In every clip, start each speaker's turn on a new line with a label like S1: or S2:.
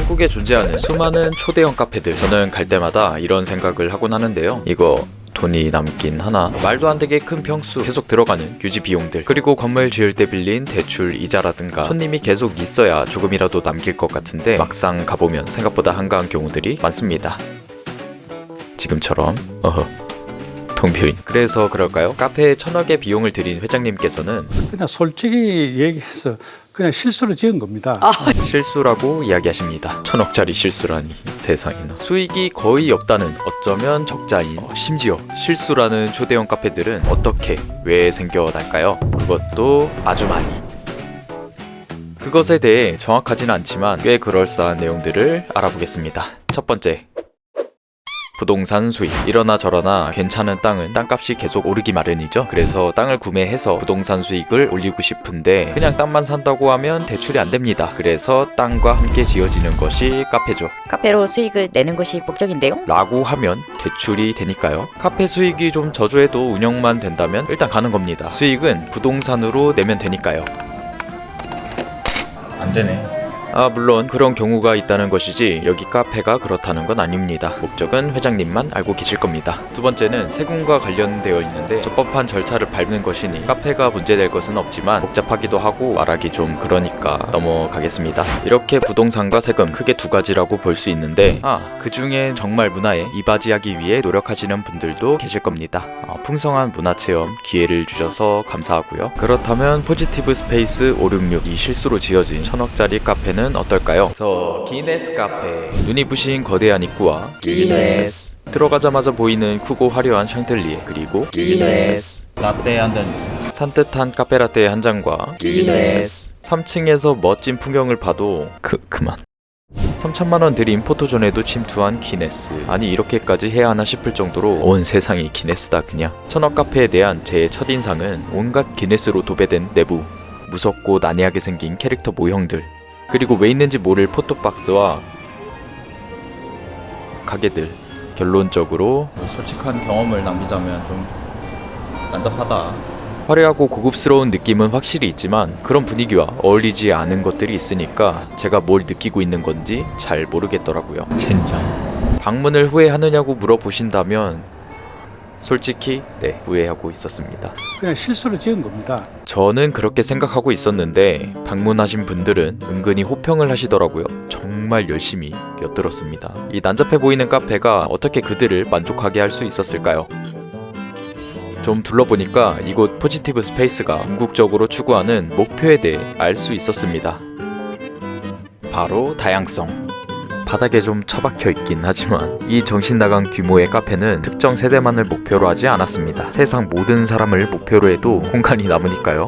S1: 한국에 존재하는 수많은 초대형 카페들, 저는 갈 때마다 이런 생각을 하곤 하는데요. 이거 돈이 남긴 하나? 말도 안 되게 큰 평수, 계속 들어가는 유지 비용들, 그리고 건물 지을 때 빌린 대출 이자라든가 손님이 계속 있어야 조금이라도 남길 것 같은데 막상 가보면 생각보다 한가한 경우들이 많습니다. 지금처럼 텅빈. 그래서 그럴까요? 카페에 1,000억의 비용을 들인 회장님께서는
S2: 그냥 솔직히 얘기해서 그냥 실수로 지은 겁니다.
S1: 실수라고 이야기하십니다. 1,000억짜리 실수라니, 세상에나. 수익이 거의 없다는, 어쩌면 적자인, 심지어 실수라는 초대형 카페들은 어떻게, 왜 생겨날까요? 그것도 아주 많이. 그것에 대해 정확하진 않지만 꽤 그럴싸한 내용들을 알아보겠습니다. 첫 번째, 부동산 수익. 이러나 저러나 괜찮은 땅은 땅값이 계속 오르기 마련이죠. 그래서 땅을 구매해서 부동산 수익을 올리고 싶은데 그냥 땅만 산다고 하면 대출이 안 됩니다. 그래서 땅과 함께 지어지는 것이 카페죠.
S3: 카페로 수익을 내는 것이 목적인데요.
S1: 라고 하면 대출이 되니까요. 카페 수익이 좀 저조해도 운영만 된다면 일단 가는 겁니다. 수익은 부동산으로 내면 되니까요. 안 되네. 물론 그런 경우가 있다는 것이지 여기 카페가 그렇다는 건 아닙니다. 목적은 회장님만 알고 계실 겁니다. 두 번째는 세금과 관련되어 있는데 적법한 절차를 밟는 것이니 카페가 문제될 것은 없지만 복잡하기도 하고 말하기 좀 그러니까 넘어가겠습니다. 이렇게 부동산과 세금 크게 두 가지라고 볼 수 있는데 그 중에 정말 문화에 이바지하기 위해 노력하시는 분들도 계실 겁니다. 풍성한 문화체험 기회를 주셔서 감사하고요. 그렇다면 포지티브 스페이스 566, 이 실수로 지어진 1,000억짜리 카페는 어떨까요? 그래서 기네스 카페. 눈이 부신 거대한 입구와 기네스, 들어가자마자 보이는 크고 화려한 샹틀리에, 그리고 기네스 라떼 한 잔, 산뜻한 카페라떼 한 잔과 기네스 3층에서 멋진 풍경을 봐도 그만 3,000만원 들인 포토존에도 침투한 기네스. 아니 이렇게까지 해야 하나 싶을 정도로 온 세상이 기네스다 그냥. 1,000억 카페에 대한 제 첫인상은 온갖 기네스로 도배된 내부, 무섭고 난해하게 생긴 캐릭터 모형들, 그리고 왜 있는지 모를 포토박스와 가게들. 결론적으로 솔직한 경험을 남기자면 좀 난잡하다. 화려하고 고급스러운 느낌은 확실히 있지만 그런 분위기와 어울리지 않은 것들이 있으니까 제가 뭘 느끼고 있는 건지 잘 모르겠더라고요. 젠장. 방문을 후회하느냐고 물어보신다면 솔직히 네, 후회하고 있었습니다.
S2: 그냥 실수로 지은 겁니다.
S1: 저는 그렇게 생각하고 있었는데 방문하신 분들은 은근히 호평을 하시더라고요. 정말 열심히 엿들었습니다. 이 난잡해 보이는 카페가 어떻게 그들을 만족하게 할 수 있었을까요? 좀 둘러보니까 이곳 포지티브 스페이스가 궁극적으로 추구하는 목표에 대해 알 수 있었습니다. 바로 다양성. 바닥에 좀 처박혀 있긴 하지만 이 정신나간 규모의 카페는 특정 세대만을 목표로 하지 않았습니다. 세상 모든 사람을 목표로 해도 공간이 남으니까요.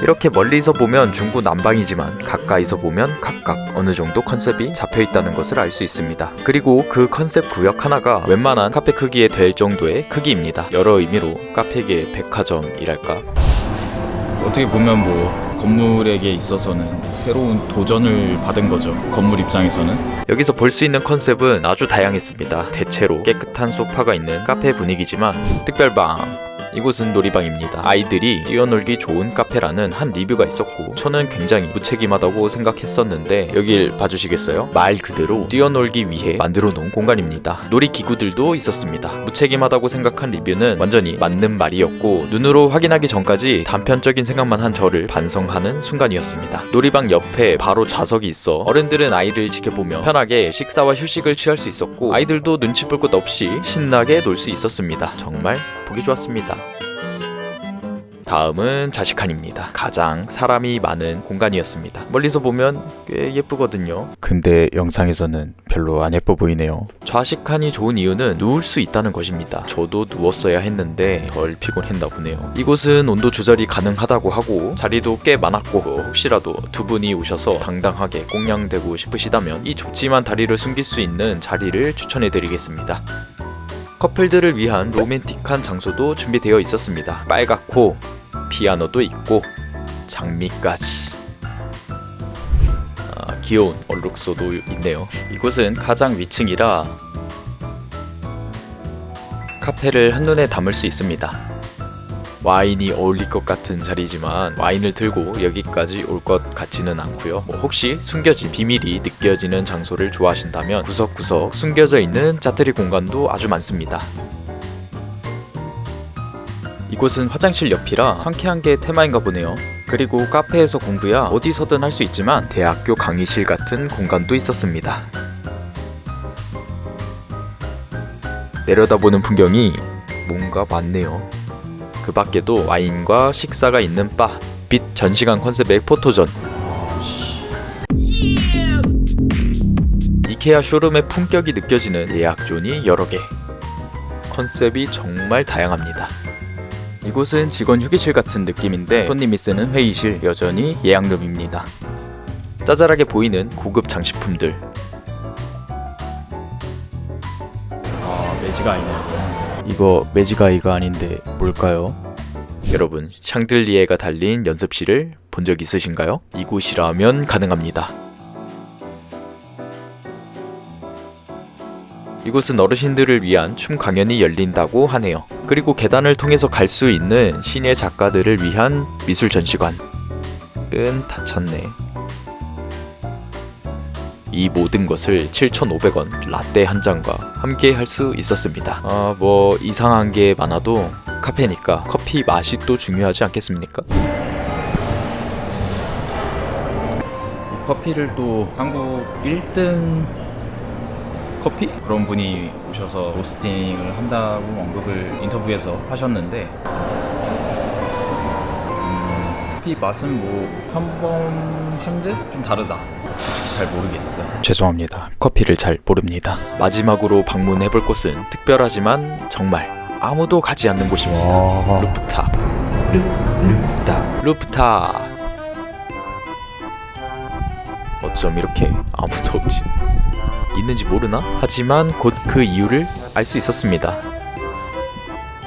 S1: 이렇게 멀리서 보면 중구난방이지만 가까이서 보면 각각 어느 정도 컨셉이 잡혀있다는 것을 알 수 있습니다. 그리고 그 컨셉 구역 하나가 웬만한 카페 크기에 될 정도의 크기입니다. 여러 의미로 카페계의 백화점이랄까?
S4: 어떻게 보면 건물에게 있어서는 새로운 도전을 받은 거죠. 건물 입장에서는.
S1: 여기서 볼 수 있는 컨셉은 아주 다양했습니다. 대체로 깨끗한 소파가 있는 카페 분위기지만 특별방. 이곳은 놀이방입니다. 아이들이 뛰어놀기 좋은 카페라는 한 리뷰가 있었고 저는 굉장히 무책임하다고 생각했었는데 여길 봐주시겠어요? 말 그대로 뛰어놀기 위해 만들어 놓은 공간입니다. 놀이기구들도 있었습니다. 무책임하다고 생각한 리뷰는 완전히 맞는 말이었고 눈으로 확인하기 전까지 단편적인 생각만 한 저를 반성하는 순간이었습니다. 놀이방 옆에 바로 좌석이 있어 어른들은 아이를 지켜보며 편하게 식사와 휴식을 취할 수 있었고 아이들도 눈치 볼 것 없이 신나게 놀 수 있었습니다. 정말 보기 좋았습니다. 다음은 자식칸입니다. 가장 사람이 많은 공간이었습니다. 멀리서 보면 꽤 예쁘거든요. 근데 영상에서는 별로 안 예뻐 보이네요. 좌식칸이 좋은 이유는 누울 수 있다는 것입니다. 저도 누웠어야 했는데 덜 피곤했나 보네요. 이곳은 온도 조절이 가능하다고 하고 자리도 꽤 많았고 혹시라도 두 분이 오셔서 당당하게 꽁냥대고 싶으시다면 이 좁지만 다리를 숨길 수 있는 자리를 추천해드리겠습니다. 커플들을 위한 로맨틱한 장소도 준비되어 있었습니다. 빨갛고 피아노도 있고 장미까지. 귀여운 얼룩소도 있네요. 이곳은 가장 위층이라 카페를 한눈에 담을 수 있습니다. 와인이 어울릴 것 같은 자리지만 와인을 들고 여기까지 올 것 같지는 않고요. 혹시 숨겨진 비밀이 느껴지는 장소를 좋아하신다면 구석구석 숨겨져 있는 짜투리 공간도 아주 많습니다. 이곳은 화장실 옆이라 상쾌한 게 테마인가 보네요. 그리고 카페에서 공부야 어디서든 할 수 있지만 대학교 강의실 같은 공간도 있었습니다. 내려다보는 풍경이 뭔가 많네요. 그 밖에도 와인과 식사가 있는 바, 빛 전시관 컨셉의 포토존, 이케아 쇼룸의 품격이 느껴지는 예약존이 여러 개. 컨셉이 정말 다양합니다. 이곳은 직원 휴게실 같은 느낌인데 손님이 쓰는 회의실 여전히 예약룸입니다. 짜잘하게 보이는 고급 장식품들.
S4: 매직아이네요.
S1: 이거 매직아이가 아닌데 뭘까요? 여러분, 샹들리에가 달린 연습실을 본 적 있으신가요? 이곳이라면 가능합니다. 이곳은 어르신들을 위한 춤 강연이 열린다고 하네요. 그리고 계단을 통해서 갈 수 있는 시내 작가들을 위한 미술 전시관은 닫혔네. 이 모든 것을 7,500원 라떼 한 잔과 함께 할 수 있었습니다. 뭐 이상한 게 많아도 카페니까 커피 맛이 또 중요하지 않겠습니까?
S4: 이 커피를 또 한국 1등 커피? 그런 분이 오셔서 로스팅을 한다고 언급을 인터뷰에서 하셨는데 커피 맛은 뭐 평범한 듯 좀 다르다. 솔직히 잘 모르겠어.
S1: 죄송합니다. 커피를 잘 모릅니다. 마지막으로 방문해볼 곳은 특별하지만 정말 아무도 가지 않는 곳입니다. 루프탑. 루프탑. 어쩜 이렇게 아무도 없지? 있는지 모르나? 하지만 곧 그 이유를 알 수 있었습니다.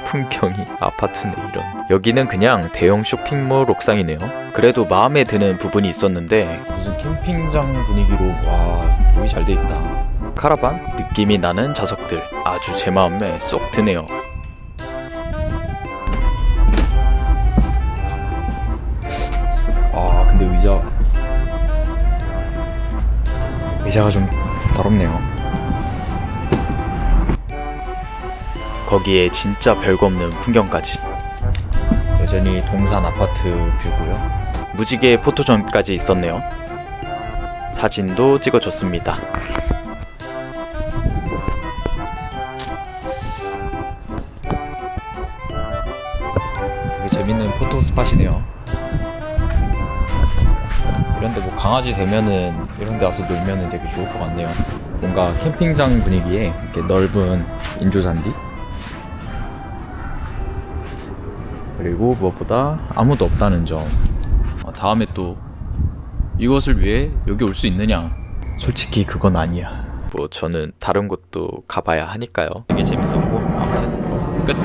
S1: 풍경이 아파트네 이런. 여기는 그냥 대형 쇼핑몰 옥상이네요. 그래도 마음에 드는 부분이 있었는데
S4: 무슨 캠핑장 분위기로 와 여기 잘 돼 있다.
S1: 카라반 느낌이 나는 좌석들 아주 제 마음에 쏙 드네요.
S4: 근데 의자가 좀 더럽네요.
S1: 거기에 진짜 별거 없는 풍경까지.
S4: 여전히 동산 아파트 뷰고요.
S1: 무지개 포토존까지 있었네요. 사진도 찍어줬습니다.
S4: 되게 재밌는 포토 스팟이네요. 이런데 뭐 강아지 되면은 이런데 와서 놀면은 되게 좋을 것 같네요. 뭔가 캠핑장 분위기에 이렇게 넓은 인조잔디, 그리고 무엇보다 아무도 없다는 점. 다음에 또 이것을 위해 여기 올 수 있느냐? 솔직히 그건 아니야.
S1: 뭐 저는 다른 곳도 가봐야 하니까요.
S4: 되게 재밌었고 아무튼 끝.